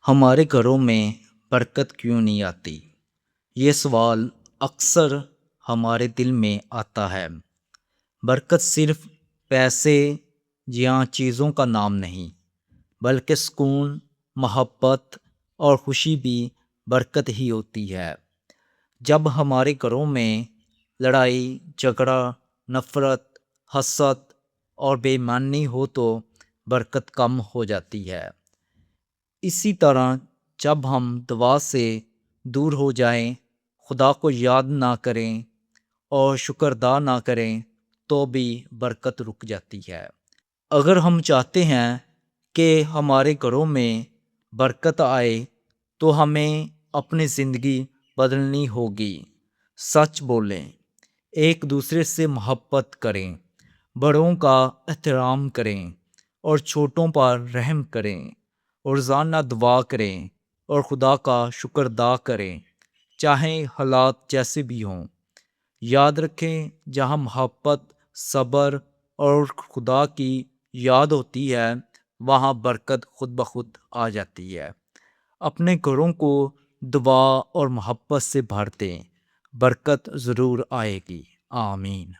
ہمارے گھروں میں برکت کیوں نہیں آتی؟ یہ سوال اکثر ہمارے دل میں آتا ہے۔ برکت صرف پیسے یا چیزوں کا نام نہیں، بلکہ سکون، محبت اور خوشی بھی برکت ہی ہوتی ہے۔ جب ہمارے گھروں میں لڑائی، جھگڑا، نفرت، حسد اور بے ایمانی ہو تو برکت کم ہو جاتی ہے۔ اسی طرح جب ہم دعا سے دور ہو جائیں، خدا کو یاد نہ کریں اور شکر ادا نہ کریں تو بھی برکت رک جاتی ہے۔ اگر ہم چاہتے ہیں کہ ہمارے گھروں میں برکت آئے تو ہمیں اپنی زندگی بدلنی ہوگی۔ سچ بولیں، ایک دوسرے سے محبت کریں، بڑوں کا احترام کریں اور چھوٹوں پر رحم کریں، اور روزانہ دعا کریں اور خدا کا شکر ادا کریں، چاہے حالات جیسے بھی ہوں۔ یاد رکھیں، جہاں محبت، صبر اور خدا کی یاد ہوتی ہے، وہاں برکت خود بخود آ جاتی ہے۔ اپنے گھروں کو دعا اور محبت سے بھر دیں، برکت ضرور آئے گی۔ آمین۔